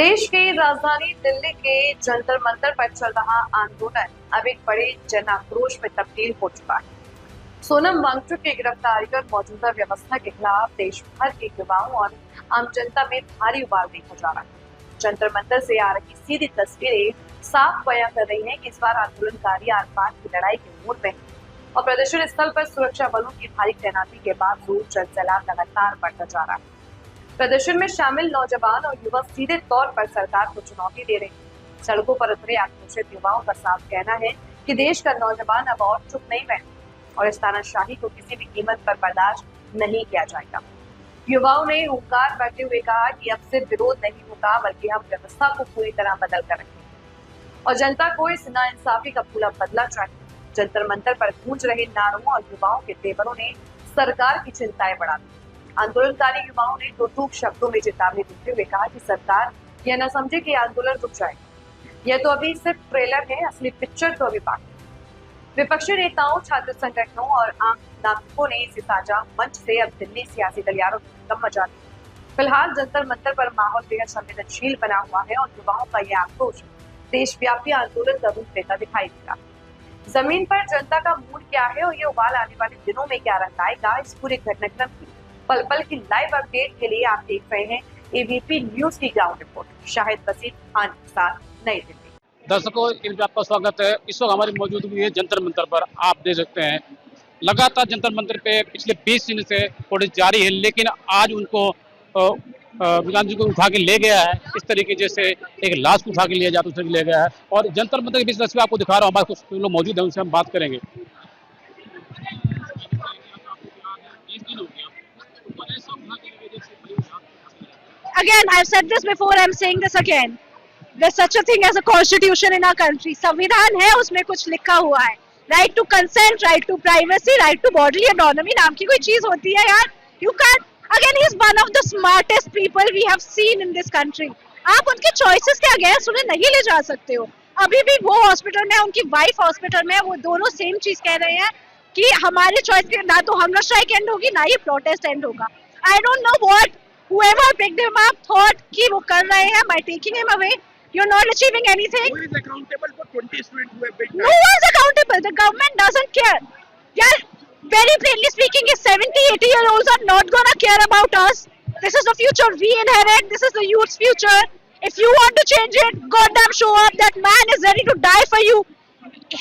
देश की राजधानी दिल्ली के जंतर मंतर पर चल रहा आंदोलन अब एक बड़े जन आक्रोश में तब्दील हो चुका है। सोनम वांगचुक की गिरफ्तारी और मौजूदा व्यवस्था के खिलाफ देश भर के युवाओं और आम जनता में भारी उबाल देखा जा रहा है। जंतर मंतर से आ रही सीधी तस्वीरें साफ बयां कर रही हैं कि इस बार आंदोलनकारी आर पार की लड़ाई के मूड में हैं और प्रदर्शन स्थल पर सुरक्षा बलों की भारी तैनाती के बावजूद जलजलाल लगातार बढ़ता जा रहा है। प्रदर्शन में शामिल नौजवान और युवा सीधे तौर पर सरकार को चुनौती दे रहे हैं। सड़कों पर उतरे आक्रोशित युवाओं का साफ कहना है कि देश का नौजवान अब और चुप नहीं बैठा और इस तानाशाही को किसी भी कीमत पर बर्दाश्त नहीं किया जाएगा। युवाओं ने हुंकार भरते हुए कहा कि अब सिर्फ विरोध नहीं होता बल्कि हम व्यवस्था को पूरी तरह बदल कर रखेंगे और जनता को इस नाइंसाफी का पूरा बदला चाहिए। जंतर मंतर पर गूंज रहे नारों और युवाओं के तेवरों ने सरकार की चिंताएं बढ़ा दी। आंदोलनकारी युवाओं ने दो टूक शब्दों में चेतावनी देते हुए कहा कि सरकार यह न समझे कि आंदोलन रुक जाएगा। यह तो अभी सिर्फ ट्रेलर है, असली पिक्चर तो अभी बाकी। विपक्षी नेताओं, छात्र संगठनों और आम नागरिकों ने इसी साझा मंच से अब दिल्ली सियासी गलियारों में दम मचा दी। फिलहाल जंतर मंतर पर माहौल बेहद संवेदनशील बना हुआ है और युवाओं का यह आक्रोश देशव्यापी आंदोलन का रूप लेता दिखाई देगा। जमीन पर जनता का मूड क्या है और ये उबाल आने वाले दिनों में क्या रंग लाएगा, इस पूरे घटनाक्रम की पल पल की लाइव अपडेट के लिए आप देख रहे हैं एबीपी न्यूज की ग्राउंड रिपोर्ट शाहिद वसीम खान के साथ नई दिल्ली। दर्शकों, इनका आपका स्वागत है। इस वक्त हमारी मौजूदगी है जंतर मंतर पर। आप देख सकते हैं लगातार जंतर मंतर पे पिछले 20 दिन से प्रोटेस्ट जारी है, लेकिन आज उनको विधान जी को उठा के ले गया है। इस तरीके जैसे एक लाश को उठा के लिया जाता है, उसे ले गया है। और जंतर मंतर के बीच तस्वीर आपको दिखा रहा हूँ, हमारे कुछ लोग मौजूद हैं, उनसे हम बात करेंगे। Again, I've said this before, I'm saying this again. There's such a thing as a constitution in our country. संविधान है, उसमें कुछ लिखा हुआ है। Right to consent, right to privacy, right to bodily autonomy नाम की कोई चीज होती है यार। You can't. Again, he's one of the smartest people we have seen in this country. आप उनके choices के अगेंस्ट उन्हें नहीं ले जा सकते हो। अभी भी वो हॉस्पिटल में है, उनकी वाइफ हॉस्पिटल में है, वो दोनों सेम चीज कह रहे हैं कि हमारे चॉइस के ना तो हमला स्ट्राइक एंड होगी ना ही प्रोटेस्ट एंड होगा। I don't know what whoever picked him up thought कि वो कर रहे हैं by taking him away. You're not achieving anything. Who is accountable for 20 students who have been No one is accountable. The government doesn't care. Yeah, very plainly speaking, is 70, 80-year-olds are not gonna care about us. This is the future we inherit. This is the youth's future. If you want to change it, goddamn show up. That man is ready to die for you.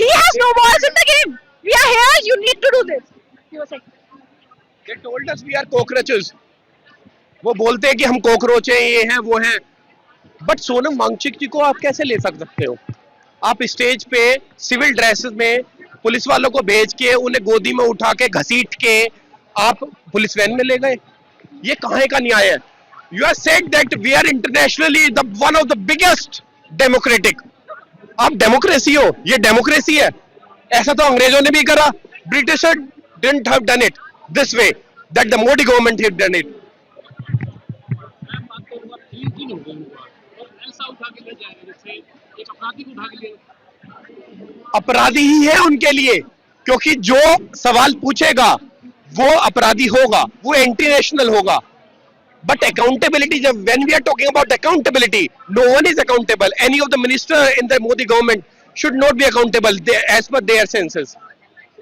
He has no balls in the game. We are here. You need to do this. You were saying. They told us we are cockroaches. वो बोलते हैं कि हम cockroach हैं, ये हैं, वो हैं। बट सोनम वांगचुक जी को आप कैसे ले सकते हो? आप स्टेज पे सिविल ड्रेसेस में पुलिस वालों को भेज के उन्हें गोदी में उठा के घसीट के आप पुलिस वैन में ले गए। ये कहाँ का न्याय है? You are said that we are internationally the one of the biggest democratic. आप डेमोक्रेसी हो, ये डेमोक्रेसी है। ऐसा तो अंग्रेजों ने भी करा। Britisher didn't have done it this way that the Modi government have done it. अपराधी ही है उनके लिए, क्योंकि जो सवाल पूछेगा वो अपराधी होगा, वो एंटी नेशनल होगा। बट अकाउंटेबिलिटी, जब when we are talking about accountability, no one is accountable. Any of the minister in the Modi government should not be accountable as per their senses.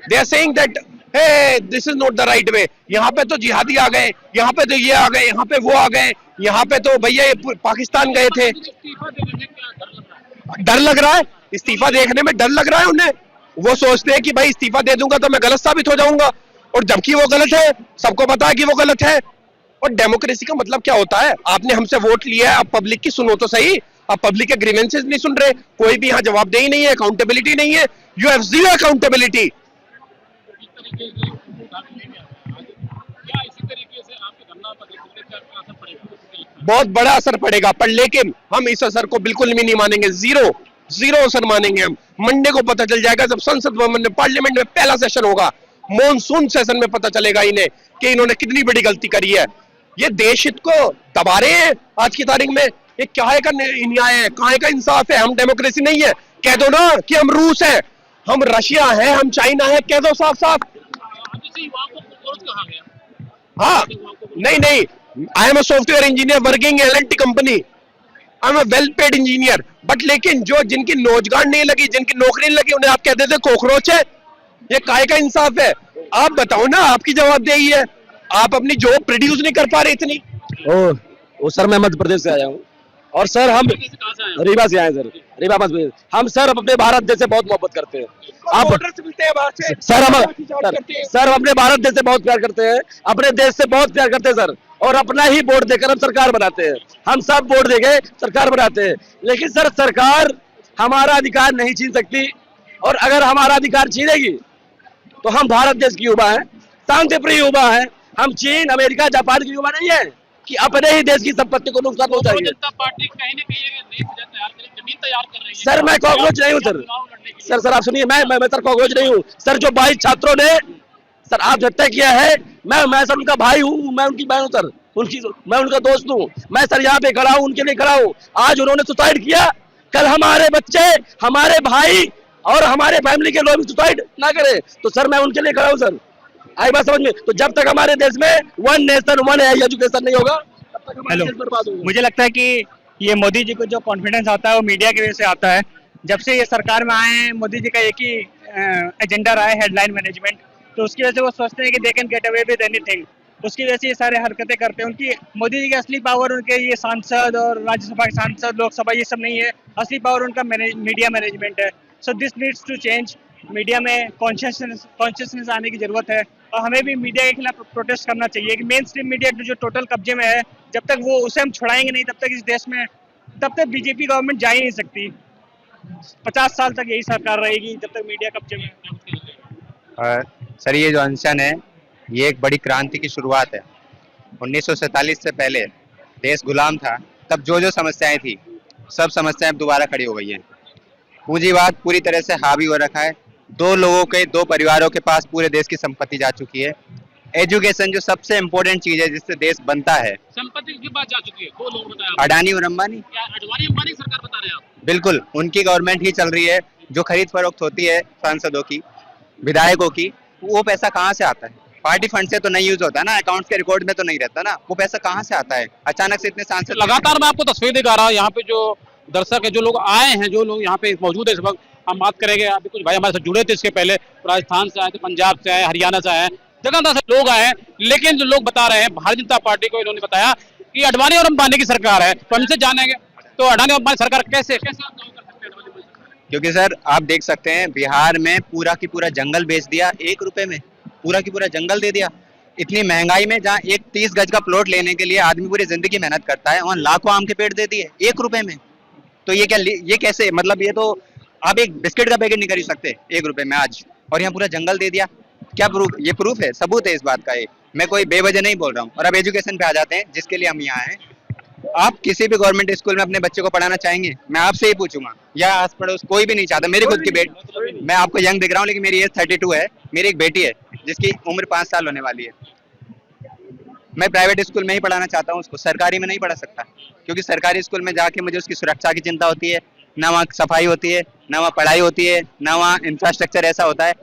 They are saying that hey this is not the right way. यहाँ पे तो जिहादी आ गए, यहाँ पे तो ये आ गए, यहाँ पे वो आ गए, यहाँ पे तो भैया ये पाकिस्तान गए थे। डर लग रहा है, इस्तीफा देखने में डर लग रहा है उन्हें। वो सोचते हैं कि भाई इस्तीफा दे दूंगा तो मैं गलत साबित हो जाऊंगा, और जबकि वो गलत है, सबको पता है कि वो गलत है। और डेमोक्रेसी का मतलब क्या होता है? आपने हमसे वोट लिया है, अब पब्लिक की सुनो तो सही। अब पब्लिक के ग्रीवेंसेस नहीं सुन रहे, कोई भी यहाँ जवाबदेही नहीं है, अकाउंटेबिलिटी नहीं है। You have zero accountability. बहुत बड़ा असर पड़ेगा, पर लेकिन हम इस असर को बिल्कुल भी नहीं मानेंगे। जीरो असर मानेंगे हम। मंडे को पता चल जाएगा, जब संसद भवन में, पार्लियामेंट में पहला सेशन होगा, मॉनसून सेशन में पता चलेगा इन्हें कि इन्होंने कितनी बड़ी गलती करी है। ये देश हित को दबा रहे हैं आज की तारीख में। ये क्या का न्याय है, कहाँ का इंसाफ है? हम डेमोक्रेसी नहीं है। कह दो ना कि हम रूस है, हम रशिया है, हम चाइना है, कह दो साफ साफ। हाँ, नहीं, I am a software engineer working L&T company. I am a well paid engineer, but लेकिन जो जिनकी रोजगार नहीं लगी, जिनकी नौकरी नहीं लगी, उन्हें आप कहते थे कॉकरोच है। ये काय का इंसाफ है? आप बताओ ना, आपकी जवाबदेही है। आप अपनी जॉब प्रोड्यूस नहीं कर पा रहे इतनी। ओ सर, मैं मध्य प्रदेश से आया हूँ और सर हम रीवा से आए सर, रीवा मध्य प्रदेश। हम सर अपने भारत देश से बहुत मोहब्बत करते हैं। आप ऑर्डर से मिलते हैं बाहर से सर हम करते हैं। सर अपने भारत देश से बहुत प्यार करते हैं, अपने देश से बहुत प्यार करते हैं सर, और अपना ही वोट देकर हम सरकार बनाते हैं। हम सब वोट देके सरकार बनाते हैं, लेकिन सर सरकार हमारा अधिकार नहीं छीन सकती, और अगर हमारा अधिकार छीनेगी तो हम भारत देश की युवा हैं, शांति प्रिय युवा हैं। हम चीन, अमेरिका, जापान की युवा नहीं है कि अपने ही देश की संपत्ति को नुकसान पहुंचाएंगे। जनता पार्टी कहीं ना कहीं नई जमीन तैयार कर रही है। सर मैं कॉकरोच नहीं हूँ सर। सर आप सुनिए, मैं सर कॉकरोच नहीं हूँ सर। जो 22 छात्रों ने सर आप हत्या किया है, मैं सर उनका भाई हूँ, मैं उनकी बहन हूँ सर, मैं उनका दोस्त हूँ। मैं सर यहाँ पे खड़ा हूँ, उनके लिए खड़ा हूँ। आज उन्होंने सुसाइड किया, कल हमारे बच्चे, हमारे भाई और हमारे फैमिली के लोग सुसाइड ना करें, तो सर मैं उनके लिए खड़ा हूँ सर। आई बात समझ में? तो जब तक हमारे देश में वन नेशन वन एजुकेशन नहीं होगा, तब तक हमारा देश बर्बाद होगा। मुझे लगता है कि ये मोदी जी को जो कॉन्फिडेंस आता है वो मीडिया की वजह से आता है। जब से ये सरकार में आए हैं, मोदी जी का एक ही एजेंडा रहा है, हेडलाइन मैनेजमेंट। तो उसकी वजह से वो सोचते हैं कि they can get away with anything. उसकी वजह से ये सारे हरकतें करते हैं। उनकी मोदी जी की असली पावर उनके ये सांसद और राज्यसभा के सांसद, लोकसभा, ये सब नहीं है। असली पावर उनका मीडिया मैनेजमेंट है। So this needs to change. Media में कॉन्शियसनेस आने की जरूरत है, और हमें भी मीडिया के खिलाफ प्रोटेस्ट करना चाहिए कि मेन स्ट्रीम मीडिया जो टोटल कब्जे में है, जब तक वो उसे हम छुड़ाएंगे नहीं, तब तक इस देश में, तब तक बीजेपी गवर्नमेंट जा ही नहीं सकती। 50 साल तक यही सरकार रहेगी जब तक मीडिया कब्जे में है। सर ये जो अनशन है, ये एक बड़ी क्रांति की शुरुआत है। 1947 से पहले देश गुलाम था, तब जो जो समस्याएं थी, सब समस्याएं दोबारा खड़ी हो गई हैं। पूंजीवाद पूरी तरह से हावी हो रखा है। दो परिवारों के पास पूरे देश की संपत्ति जा चुकी है। एजुकेशन जो सबसे इम्पोर्टेंट चीज है जिससे देश बनता है, संपत्ति की बात जा चुकी है। दो लोग बताया, अडानी और अंबानी। अंबानी सरकार बता रहे हैं आप? बिल्कुल, उनकी गवर्नमेंट ही चल रही है। जो खरीद फरोख्त होती है सांसदों की, विधायकों की, वो पैसा कहाँ से आता है? पार्टी फंड से तो नहीं यूज होता ना, अकाउंट्स के रिकॉर्ड में तो नहीं रहता ना, वो पैसा कहाँ से आता है? अचानक से इतने सांसद। लगातार मैं आपको तस्वीर दिखा रहा हूँ। यहाँ पे जो दर्शक है, जो लोग आए हैं, जो लोग यहाँ पे मौजूद है इस वक्त, हम बात करेंगे। अभी कुछ भाई हमारे साथ जुड़े थे इसके पहले, राजस्थान से आए थे, पंजाब से आए, हरियाणा से आए, जगह से लोग आए हैं। लेकिन जो लोग बता रहे हैं, भारतीय जनता पार्टी को इन्होंने बताया कि अडवाणी और अंबानी की सरकार है। तो हमसे जानेंगे, तो अडानी और अंबानी सरकार कैसे आप काम कर सकते हैं? क्योंकि सर आप देख सकते हैं, बिहार में पूरा की पूरा जंगल बेच दिया 1 रुपए में, पूरा की पूरा जंगल दे दिया। इतनी महंगाई में, जहाँ एक 30 गज का प्लॉट लेने के लिए आदमी पूरी जिंदगी मेहनत करता है, वहाँ लाखों आम के पेड़ दे दिए 1 रुपए में। तो ये क्या, ये कैसे? मतलब ये तो आप एक बिस्किट का पैकेट नहीं खरीद सकते 1 रुपए में आज, और यहाँ पूरा जंगल दे दिया। क्या प्रूफ? ये प्रूफ है, सबूत है इस बात का। ये मैं कोई बेवजह नहीं बोल रहा हूँ। और अब एजुकेशन पे आ जाते हैं, जिसके लिए हम यहाँ हैं। आप किसी भी गवर्नमेंट स्कूल में अपने बच्चे को पढ़ाना चाहेंगे? मैं आपसे ही पूछूंगा, या आस पड़ोस कोई भी नहीं चाहता। मेरी खुद की बेटी, मैं आपको यंग दिख रहा हूँ, लेकिन मेरी एज 32 है। मेरी एक बेटी है जिसकी उम्र 5 साल होने वाली है। मैं प्राइवेट स्कूल में ही पढ़ाना चाहता हूँ उसको, सरकारी में नहीं पढ़ा सकता, क्योंकि सरकारी स्कूल में जाके मुझे उसकी सुरक्षा की चिंता होती है। ना वहाँ सफाई होती है, ना वहाँ पढ़ाई होती है, ना वहाँ इंफ्रास्ट्रक्चर ऐसा होता है।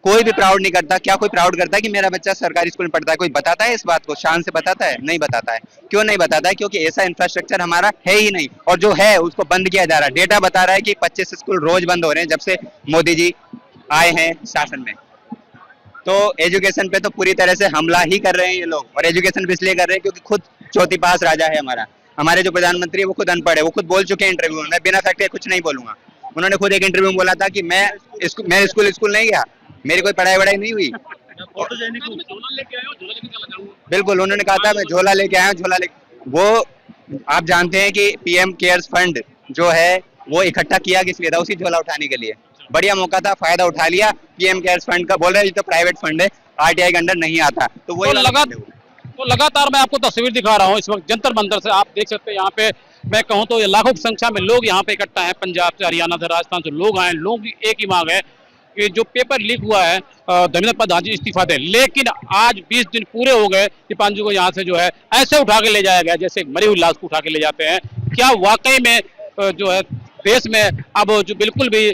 कोई भी प्राउड नहीं करता। क्या कोई प्राउड करता है कि मेरा बच्चा सरकारी स्कूल में पढ़ता है? कोई बताता है इस बात को? शान से बताता है? नहीं बताता है। क्यों नहीं बताता है? क्योंकि ऐसा इंफ्रास्ट्रक्चर हमारा है ही नहीं, और जो है उसको बंद किया जा रहा है। डेटा बता रहा है कि 25 स्कूल रोज बंद हो रहे हैं जब से मोदी जी आए हैं शासन में। तो एजुकेशन पे तो पूरी तरह से हमला ही कर रहे हैं ये लोग। और एजुकेशन भी इसलिए कर रहे हैं क्योंकि खुद चौथी पास राजा है हमारा। हमारे जो प्रधानमंत्री है वो खुद अनपढ़ है। वो खुद बोल चुके हैं इंटरव्यू में, मैं बिना फैक्ट के कुछ नहीं बोलूंगा। उन्होंने खुद एक इंटरव्यू में बोला था कि मैं स्कूल नहीं गया, मेरी कोई पढ़ाई वढ़ाई नहीं हुई। बिल्कुल, उन्होंने कहा था मैं झोला लेके आया हूँ, झोला लेके। वो आप जानते हैं कि पीएम केयर्स फंड जो है वो इकट्ठा किया किस लिए था? उसी झोला उठाने के लिए। बढ़िया मौका था, फायदा उठा लिया। पीएम केयर्स फंड का बोल रहे हैं, ये तो प्राइवेट फंड है, आरटीआई के अंडर नहीं आता। तो वही लगातार मैं आपको तस्वीर दिखा रहा हूँ इस वक्त जंतर मंतर से। आप देख सकते हैं यहाँ पे, मैं कहूँ तो लाखों की संख्या में लोग यहाँ पे इकट्ठा हैं। पंजाब से, हरियाणा से, राजस्थान से लोग आए। लोगों की एक ही मांग है कि जो पेपर लीक हुआ है, धर्मेंद्र प्रधान जी इस्तीफा दें। लेकिन आज 20 दिन पूरे हो गए दीपान जी को यहाँ से जो है ऐसे उठा के ले जाया गया जैसे एक मरी हुई लाश को उठा के ले जाते हैं। क्या वाकई में जो है देश में अब जो बिल्कुल भी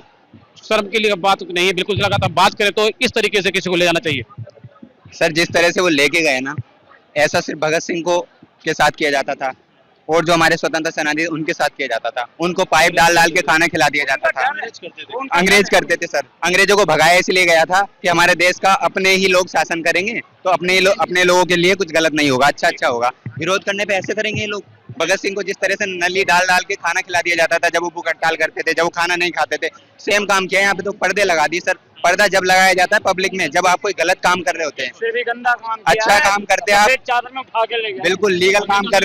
शर्म के लिए बात नहीं है, बिल्कुल लगातार बात करें तो इस तरीके से किसी को ले जाना चाहिए? सर जिस तरह से वो लेके गए ना, ऐसा सिर्फ भगत सिंह को के साथ किया जाता था, और जो हमारे स्वतंत्र सेनानी उनके साथ किया जाता था। उनको पाइप डाल डाल के खाना खिला दिया जाता था। अंग्रेज करते थे सर। अंग्रेजों को भगाया इसलिए गया था कि हमारे देश का अपने ही लोग शासन करेंगे तो अपने लोगों के लिए कुछ गलत नहीं होगा, अच्छा होगा। विरोध करने पे ऐसे करेंगे ये लोग। भगत सिंह को जिस तरह से नली डाल डाल के खाना खिला दिया जाता था जब वो भूख हड़ताल करते थे, जब वो खाना नहीं खाते थे, सेम काम किया है यहाँ पे। तो पर्दे लगा दिए सर। पर्दा जब लगाया जाता है पब्लिक में, जब आप कोई गलत काम कर रहे होते हैं, से भी गंदा काम किया अच्छा है, काम करते हैं आप, चादर में उठा के ले गया। बिल्कुल लीगल काम कर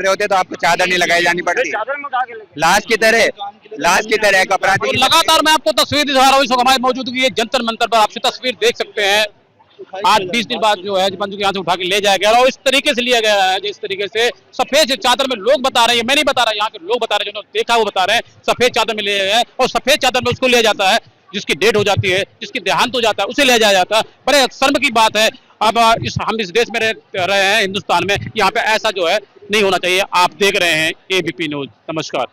रहे होते तो आपको चादर नहीं लगाई जानी पड़ती। चादर में उठा के ले गया। लाश की तरह एक अपराधी और लगातार मैं आपको तस्वीर दिखा रहा हूँ। इस वक्त हमारी मौजूदगी है जंतर मंतर पर, आपसे तस्वीर देख सकते हैं। आज 20 दिन बाद जो है बंधु के यहाँ से उठा के ले जाया गया और इस तरीके से लिया गया है जिस तरीके से सफेद चादर में लोग बता रहे हैं, मैं नहीं बता रहा, यहाँ के लोग बता रहे हैं, जिन्होंने देखा वो बता रहे हैं, सफेद चादर में ले गए और सफेद चादर में उसको लिया जाता है जिसकी डेट हो जाती है, जिसकी देहांत हो जाता है, उसे ले जाया जाता है। बड़े शर्म की बात है। अब हम इस देश में रहे हैं, हिंदुस्तान में, यहाँ पे ऐसा जो है नहीं होना चाहिए। आप देख रहे हैं ABP न्यूज। नमस्कार।